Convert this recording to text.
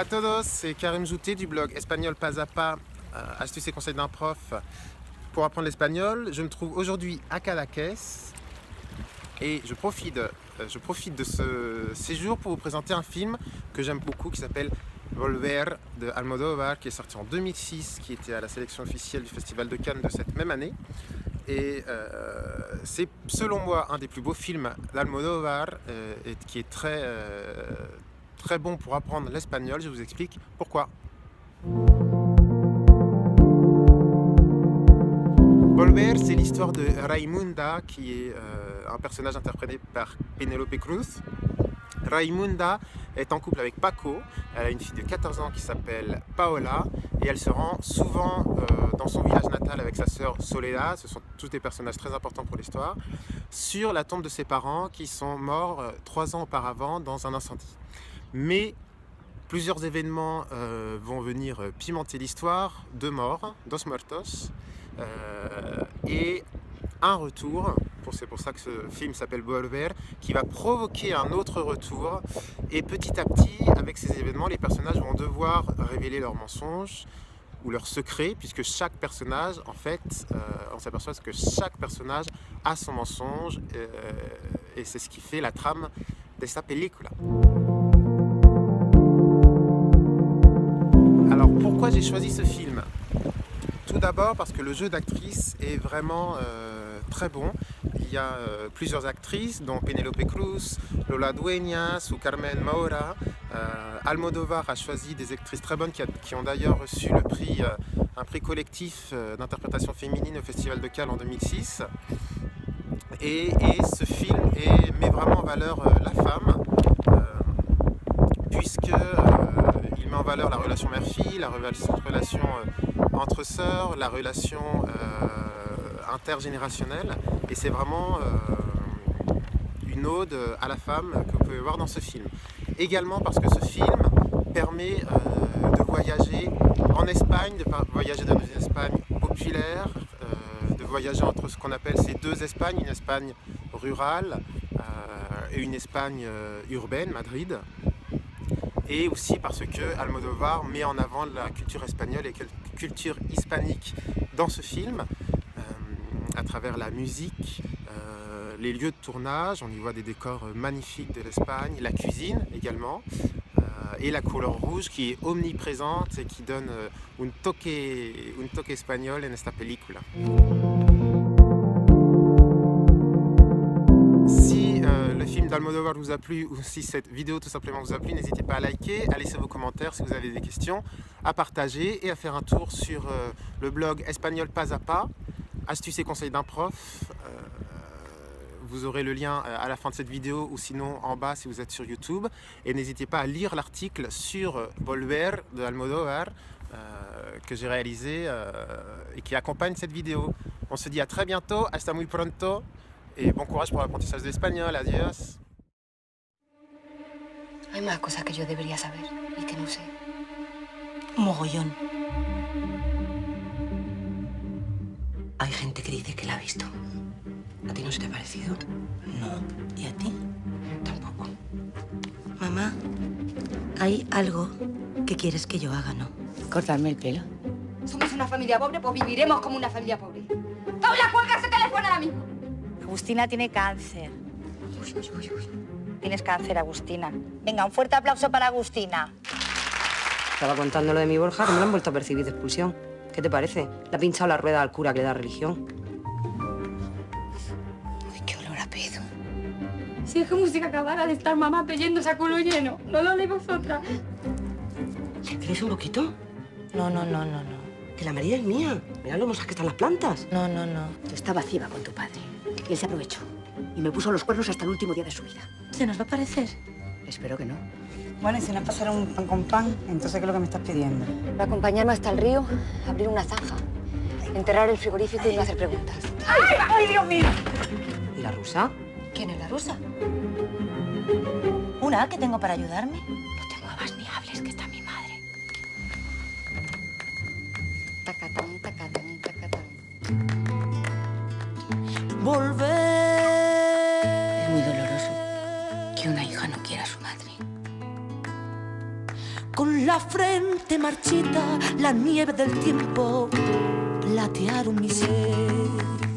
Hola a todos, c'est Karim Jouté du blog Espagnol Pas à Pas, astuces et conseils d'un prof pour apprendre l'espagnol. Je me trouve aujourd'hui à Cadaqués et je profite de ce séjour pour vous présenter un film que j'aime beaucoup qui s'appelle Volver de Almodóvar, qui est sorti en 2006, qui était à la sélection officielle du Festival de Cannes de cette même année. Et c'est selon moi un des plus beaux films d'Almodóvar et qui est très bon pour apprendre l'espagnol. Je vous explique pourquoi. Volver, c'est l'histoire de Raimunda, qui est un personnage interprété par Penélope Cruz. Raimunda est en couple avec Paco, elle a une fille de 14 ans qui s'appelle Paola et elle se rend souvent dans son village natal avec sa sœur Soledad, ce sont tous des personnages très importants pour l'histoire, sur la tombe de ses parents qui sont morts 3 ans auparavant dans un incendie. Mais plusieurs événements vont venir pimenter l'histoire, 2 morts, dos muertos, et un retour, c'est pour ça que ce film s'appelle Volver, qui va provoquer un autre retour. Et petit à petit, avec ces événements, les personnages vont devoir révéler leurs mensonges ou leurs secrets, puisque chaque personnage, en fait, on s'aperçoit que chaque personnage a son mensonge, et c'est ce qui fait la trame de cette película. Alors, pourquoi j'ai choisi ce film ? Tout d'abord parce que le jeu d'actrice est vraiment très bon. Il y a plusieurs actrices, dont Penélope Cruz, Lola Dueñas ou Carmen Maura. Almodóvar a choisi des actrices très bonnes qui ont d'ailleurs reçu un prix collectif d'interprétation féminine au Festival de Cannes en 2006. Et ce film met vraiment en valeur la femme, puisqu'il met en valeur la relation mère-fille, la relation entre sœurs, la relation intergénérationnelle, et c'est vraiment une ode à la femme que vous pouvez voir dans ce film. Également parce que ce film permet de voyager en Espagne, de voyager dans une Espagne populaire, de voyager entre ce qu'on appelle ces deux Espagnes, une Espagne rurale et une Espagne urbaine, Madrid. Et aussi parce que Almodóvar met en avant la culture espagnole et la culture hispanique dans ce film, à travers la musique, les lieux de tournage, on y voit des décors magnifiques de l'Espagne, la cuisine également, et la couleur rouge qui est omniprésente et qui donne un toque espagnol en esta película. Le film d'Almodóvar vous a plu ou si cette vidéo tout simplement vous a plu, n'hésitez pas à liker, à laisser vos commentaires si vous avez des questions, à partager et à faire un tour sur le blog Espagnol Pas à Pas, astuces et conseils d'un prof. Vous aurez le lien à la fin de cette vidéo ou sinon en bas si vous êtes sur YouTube. Et n'hésitez pas à lire l'article sur Volver de Almodóvar que j'ai réalisé et qui accompagne cette vidéo. On se dit à très bientôt, hasta muy pronto. Et bon courage pour l'apprentissage de l'espagnol. Adiós. Hay más cosas que yo debería saber y que no sé. Mogollón. Hay gente que dice que la ha visto. ¿A ti no se te ha parecido? No. ¿Y a ti? Tampoco. Mamá, hay algo que quieres que yo haga, ¿no? Cortarme el pelo. Somos una familia pobre, pues viviremos como una familia pobre. ¡Paula, cuelga ese teléfono ahora mismo! Agustina tiene cáncer. Tienes cáncer, Agustina. Venga, un fuerte aplauso para Agustina. Estaba contando lo de mi Borja, que me lo han vuelto a percibir de expulsión. ¿Qué te parece? Le ha pinchado la rueda al cura que le da religión. Uy, qué olor a pedo. Si es como si acabara de estar mamá peyéndose a culo lleno. ¿No lo leí vosotras? ¿Quieres un poquito? No. Que la María es mía. Mira lo hermosas que están las plantas. No. Yo estaba ciega con tu padre. Y él se aprovechó. Y me puso los cuernos hasta el último día de su vida. ¿Se nos va a parecer? Espero que no. Bueno, y si no es pasar un pan con pan, entonces ¿qué es lo que me estás pidiendo? Va a acompañarme hasta el río, abrir una zanja, enterrar el frigorífico y no hacer preguntas. ¡Ay, Dios mío! ¿Y la rusa? ¿Quién es la rusa? ¿Una que tengo para ayudarme? No te muevas ni hables, que está mi madre. Tacatán, tacatán, tacatán. Es muy doloroso que una hija no quiera a su madre. con la frente marchita, la nieve del tiempo platearon mi ser.